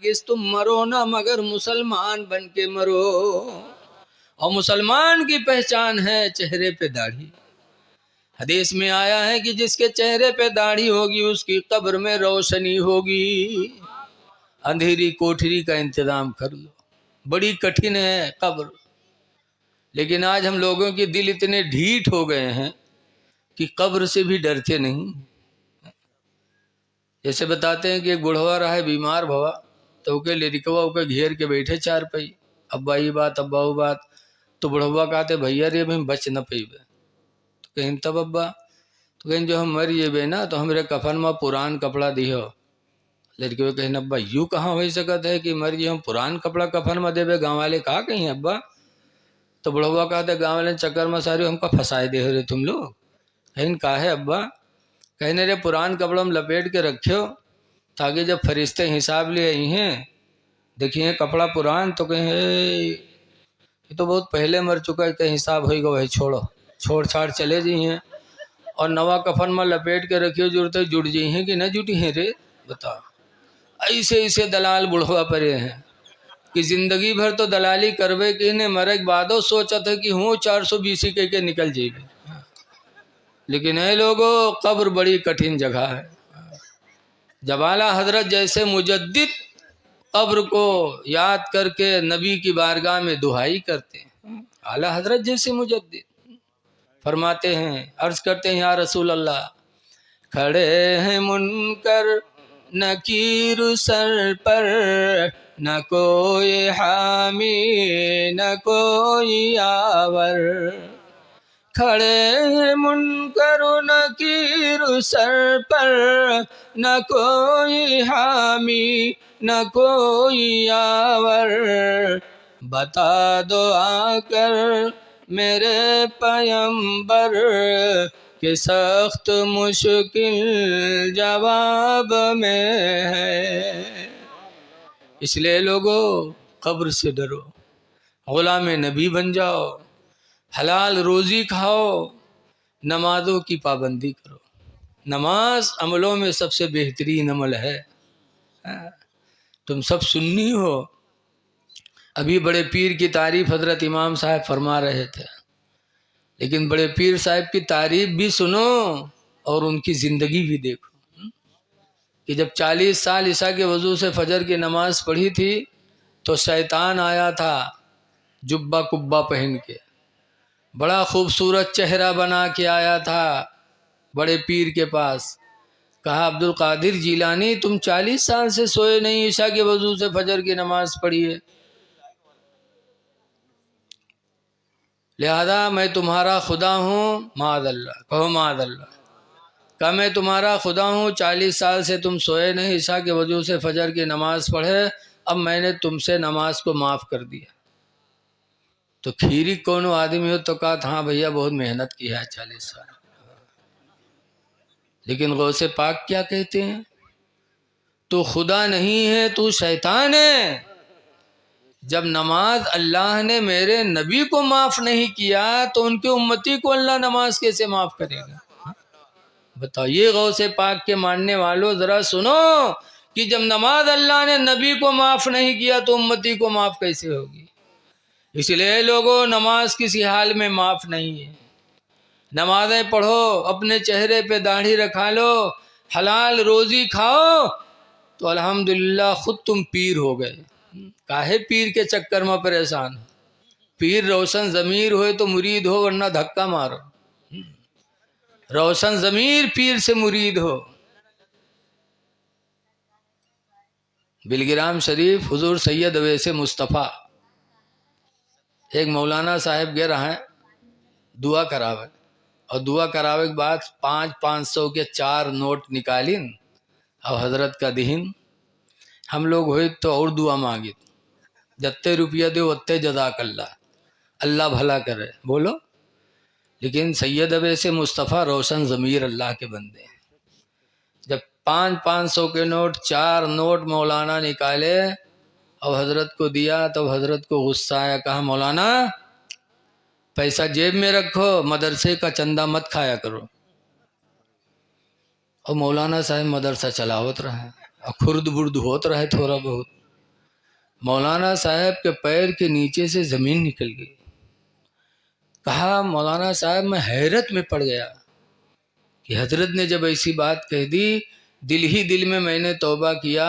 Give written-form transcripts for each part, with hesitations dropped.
हरगिज तुम मरो ना मगर मुसलमान बन के मरो। और मुसलमान की पहचान है चेहरे पे दाढ़ी। हदीस में आया है कि जिसके चेहरे पे दाढ़ी होगी उसकी कब्र में रोशनी होगी। अंधेरी कोठरी का इंतजाम कर लो, बड़ी कठिन है कब्र। लेकिन आज हम लोगों के दिल इतने ढीठ हो गए हैं कि कब्र से भी डरते नहीं। जैसे बताते हैं कि एक बुढ़वा रहा है बीमार भवा, तो ओके लड़कवा ओके घेर के बैठे चार पई, अब्बा ये बात अब्बा वो बात। तो बुढ़वा कहते भैया रे भाई बच न पेबे। तो कहीं तब अब्बा, तो कहीं जो हम मर जेबे ना तो हमरे कफन में पुरान कपड़ा दिहो। लड़के कहीं अब्बा यूँ कहाँ हो सकता है कि मर जे हम पुरान कपड़ा कफन में देवे, गाँव वाले कहा कहीं अब्बा। तो बुढ़वा कहते गाँव वाले चक्कर में सारे हमको फंसाए दे हो रे तुम लोग। कहीं कहा है अब्बा, कहने रे पुरान कपड़ा में लपेट के रखो ताकि जब फरिश्ते हिसाब ले आई हैं देखिए कपड़ा पुरान, तो कहें ये तो बहुत पहले मर चुका है, कहीं हिसाब होगा वही छोड़ो, छोड़ छाड़ चले जी हैं। और नवा कफन में लपेट के रखियो जरूरत है जुट जी हैं कि न जुटी हैं रे बताओ। ऐसे ऐसे दलाल बुढ़वा परे हैं कि जिंदगी भर तो दलाली करवे कि ने मरे के बादो सोचा था कि हूँ 420 के निकल जाइए। लेकिन है लोगों कब्र बड़ी कठिन जगह है। जब आला हजरत जैसे मुजद्दिद कब्र को याद करके नबी की बारगाह में दुहाई करते हैं, आला हजरत जैसे मुजद्दिद फरमाते हैं, अर्ज करते हैं या रसूल अल्लाह, खड़े हैं मुनकर नकीर सर पर, न कोई हामी न कोई आवर। खड़े हैं मुनकर नकीर सर पर, न कोई हामी न कोई आवर। बता दो आकर मेरे पैगंबर कि सख्त मुश्किल जवाब में है। इसलिए लोगों कब्र से डरो, गुलाम नबी बन जाओ, हलाल रोज़ी खाओ, नमाज़ों की पाबंदी करो। नमाज अमलों में सबसे बेहतरीन अमल है। तुम सब सुन्नी हो, अभी बड़े पीर की तारीफ हजरत इमाम साहब फरमा रहे थे, लेकिन बड़े पीर साहब की तारीफ भी सुनो और उनकी ज़िंदगी भी देखो कि जब 40 साल ईसा के वजू से फजर की नमाज पढ़ी थी तो शैतान आया था जुब्बा कुब्बा पहन के, बड़ा खूबसूरत चेहरा बना के आया था बड़े पीर के पास। कहा अब्दुल कादिर जीलानी तुम 40 साल से सोए नहीं, ईशा के वजू से फजर की नमाज पढ़िए, लिहाजा मैं तुम्हारा खुदा हूँ। मादअल्लाह कहो मादअल्लाह। कहा मैं तुम्हारा खुदा हूँ, 40 साल से तुम सोए नहीं, ईशा के वजू से फजर की नमाज पढ़े, अब मैंने तुमसे नमाज को माफ़ कर दिया। तो खीरी कौन आदमी हो तो कहा हाँ भैया बहुत मेहनत की है 40 साल। लेकिन गौसे पाक क्या कहते हैं, तू खुदा नहीं है तू शैतान है। जब नमाज अल्लाह ने मेरे नबी को माफ़ नहीं किया तो उनके उम्मती को अल्लाह नमाज कैसे माफ़ करेगा। बताइए गौसे पाक के मानने वालों ज़रा सुनो कि जब नमाज अल्लाह ने नबी को माफ़ नहीं किया तो उम्मती को माफ़ कैसे होगी। इसलिए लोगों नमाज किसी हाल में माफ़ नहीं है। नमाज़ें पढ़ो, अपने चेहरे पे दाढ़ी रखा लो, हलाल रोज़ी खाओ तो अल्हम्दुलिल्लाह खुद तुम पीर हो गए। काहे पीर के चक्कर में परेशान। पीर रोशन ज़मीर हो तो मुरीद हो, वरना धक्का मारो। रोशन ज़मीर पीर से मुरीद हो। बिलगिराम शरीफ हुजूर सैयद अवैसे मुस्तफ़ा एक मौलाना साहब गे रहा है दुआ करावे, और दुआ करावे के बाद 500 के 4 नोट निकालिन और हजरत का दीन। हम लोग हुए तो और दुआ मांगी, जत्ते रुपया दो उत्ते जज़ाकल्लाह, अल्लाह भला करे बोलो। लेकिन सैयद अवैसे मुस्तफ़ा रोशन ज़मीर अल्लाह के बंदे हैं। जब 500 के नोट 4 नोट मौलाना निकाले और हजरत को दिया तो हजरत को गुस्सा आया, कहा मौलाना पैसा जेब में रखो, मदरसे का चंदा मत खाया करो। और मौलाना साहब मदरसा चलावत रहे और खुर्द बुर्द होत रहे थोड़ा बहुत। मौलाना साहब के पैर के नीचे से ज़मीन निकल गई। कहा मौलाना साहब मैं हैरत में पड़ गया कि हजरत ने जब ऐसी बात कह दी, दिल ही दिल में मैंने तौबा किया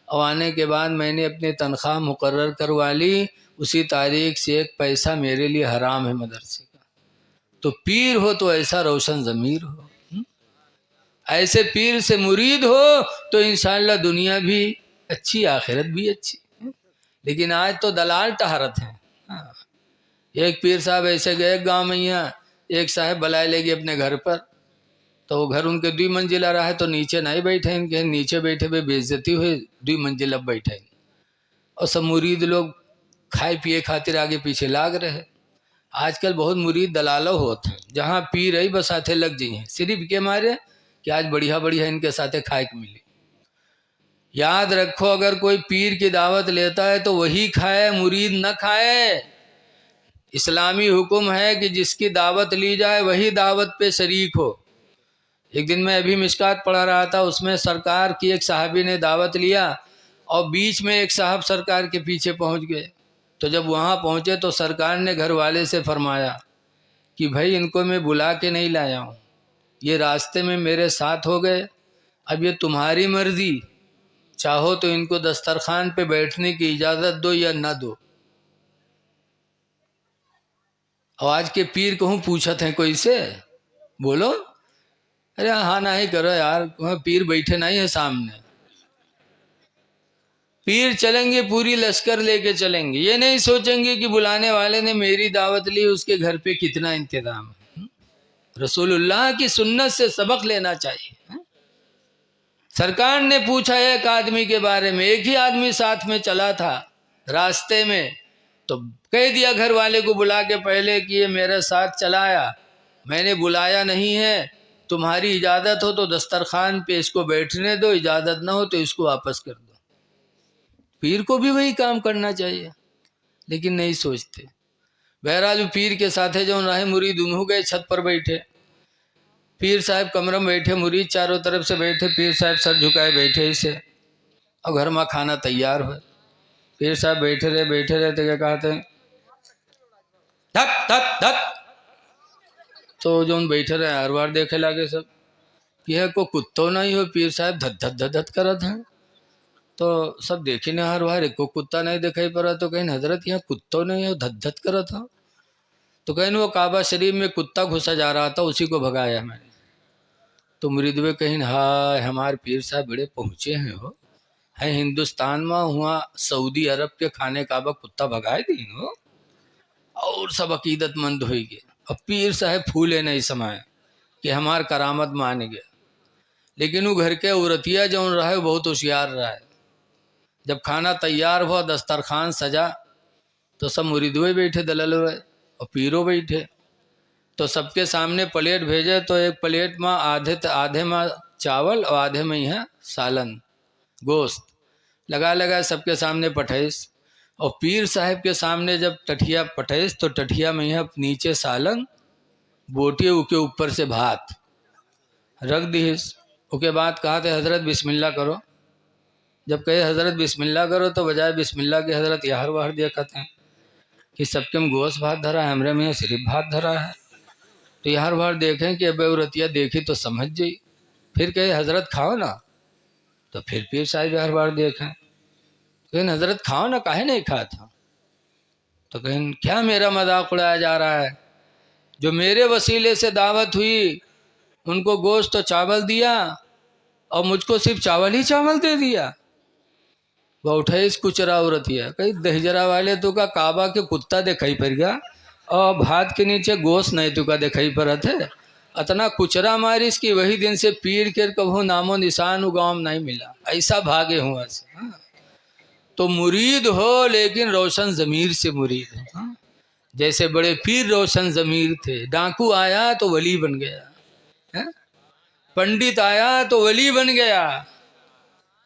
और आने के बाद मैंने अपनी तनख्वाह मुकर्रर करवा ली, उसी तारीख से एक पैसा मेरे लिए हराम है मदरसे का। तो पीर हो तो ऐसा रोशन ज़मीर हो, ऐसे पीर से मुरीद हो तो इंशाअल्लाह दुनिया भी अच्छी आखिरत भी अच्छी। लेकिन आज तो दलाल टहरत हैं। एक पीर साहब ऐसे गए गांव में, यहाँ एक साहब बुलाए लेगी अपने घर पर, तो वो घर उनके 2 मंजिला रहा है, तो नीचे नहीं बैठे इनके, नीचे बैठे हुए बेइज्जती हुई, 2 मंजिला बैठे और सब मुरीद लोग खाए पिए खातिर आगे पीछे लाग रहे। आजकल बहुत मुरीद दलालो होते हैं, जहाँ पीर है बस साथे लग जाइए सिर्फ के मारे कि आज बढ़िया बढ़िया इनके साथे खाए के मिले। याद रखो, अगर कोई पीर की दावत लेता है तो वही खाए, मुरीद न खाए। इस्लामी हुक्म है कि जिसकी दावत ली जाए वही दावत पे शरीक हो। एक दिन मैं अभी मिशकात पढ़ा रहा था, उसमें सरकार की एक साहबी ने दावत लिया और बीच में एक साहब सरकार के पीछे पहुंच गए। तो जब वहां पहुंचे तो सरकार ने घर वाले से फरमाया कि भाई इनको मैं बुला के नहीं लाया हूँ, ये रास्ते में मेरे साथ हो गए, अब ये तुम्हारी मर्जी, चाहो तो इनको दस्तरखान पे बैठने की इजाज़त दो या ना दो। और आज के पीर कहूँ पूछत हैं कोई से, बोलो, अरे हाँ ना ही करो यार, वहाँ पीर बैठे नहीं है सामने। पीर चलेंगे पूरी लश्कर लेके चलेंगे, ये नहीं सोचेंगे कि बुलाने वाले ने मेरी दावत ली, उसके घर पे कितना इंतजाम है। रसूलुल्लाह की सुन्नत से सबक लेना चाहिए। सरकार ने पूछा एक आदमी के बारे में, एक ही आदमी साथ में चला था रास्ते में, तो कह दिया घर वाले को बुला के पहले कि ये मेरे साथ चलाया, मैंने बुलाया नहीं है, तुम्हारी इजाज़त हो तो दस्तरखान पे इसको बैठने दो, इजाज़त ना हो तो इसको वापस कर दो। पीर को भी वही काम करना चाहिए, लेकिन नहीं सोचते। बहरहाल पीर के साथे जो रहे मुरीद उन्हों गए छत पर बैठे, पीर साहब कमरे में बैठे, मुरीद चारों तरफ से बैठे, पीर साहब सर झुकाए बैठे इसे, और घर में खाना तैयार हो। पीर साहब बैठे रहे तो क्या कहते हैं, धक धक धक। तो जो बैठे रहे हर बार देखे लगे सब कि है को कुत्तो नहीं हो, पीर साहब धत धत धत धत करत हैं। तो सब देखे न हर बार को कुत्ता नहीं दिखाई पड़ा, तो कहीं हजरत यहाँ कुत्तो नहीं हो धत धत करत था। तो कहीं वो काबा शरीफ में कुत्ता घुसा जा रहा था, उसी को भगाया मैंने। तो मुरीदवे कहीं हाय हमारे पीर साहब बड़े पहुँचे हैं, हो है हिंदुस्तान में, हुआ सऊदी अरब के खाने काबा कुत्ता भगाए दी हो, और सब अकीदतमंद हो गए। अब पीर साहब फूले नहीं समाये कि हमार करामत मान गया। लेकिन वो घर के औरतिया जो रहा है बहुत होशियार रहा है। जब खाना तैयार हुआ, दस्तरखान सजा, तो सब मुरीदवे बैठे दलल हुए और पीरो बैठे, तो सबके सामने प्लेट भेजे। तो एक प्लेट में आधे में चावल और आधे में यहाँ सालन गोश्त लगा लगा सबके सामने पठैस, और पीर साहब के सामने जब टठिया पठैस तो टठिया में यहाँ नीचे सालन, बोटिए उसके ऊपर से भात रख दीस। उसके बाद कहा थे हज़रत बिस्मिल्लाह करो। जब कहे हज़रत बिस्मिल्लाह करो तो बजाय बिस्मिल्लाह के हज़रत यार वाहर दिया कहते हैं कि सबके में गोश्त भात धरा है, हमरे में सिर्फ भात धरा है। तो यार बार देखें कि अब औरतिया देखी तो समझ जाई, फिर कहे हज़रत खाओ ना, तो फिर पीर साहब हर बार देखें, कहें हज़रत खाओ ना, काहे नहीं खा था। तो कहें क्या मेरा मजाक उड़ाया जा रहा है, जो मेरे वसीले से दावत हुई उनको गोश्त तो चावल दिया और मुझको सिर्फ चावल ही चावल दे दिया। वह उठे इस कुचरा औरतिया, कहीं दहजरा वाले तो का काबा के कुत्ता दिखाई पड़ गया और भात के नीचे गोश्त नहीं तो का दिखाई पड़ा थे, इतना कुचरा मारिस कि वही दिन से पीर के कभो नामो निशान गाँव नहीं मिला, ऐसा भागे हुआ से। तो मुरीद हो लेकिन रोशन ज़मीर से मुरीद हो। जैसे बड़े पीर रोशन ज़मीर थे, डाकू आया तो वली बन गया, पंडित आया तो वली बन गया।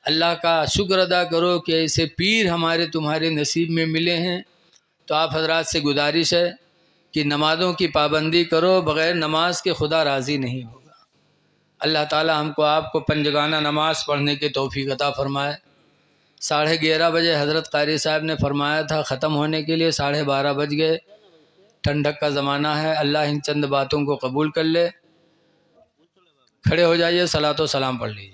अल्लाह का शुक्र अदा करो कि ऐसे पीर हमारे तुम्हारे नसीब में मिले हैं। तो आप हजरात से गुजारिश है कि नमाज़ों की पाबंदी करो, बग़ैर नमाज के खुदा राज़ी नहीं होगा। अल्लाह ताला हमको आपको पंजगाना नमाज पढ़ने के तौफीक अता फरमाए। 11:30 बजे हज़रत कारी साहब ने फरमाया था ख़त्म होने के लिए, 12:30 बज गए। ठंडक का ज़माना है, अल्लाह इन चंद बातों को कबूल कर ले। खड़े हो जाइए, सलातो सलाम पढ़ लीजिए।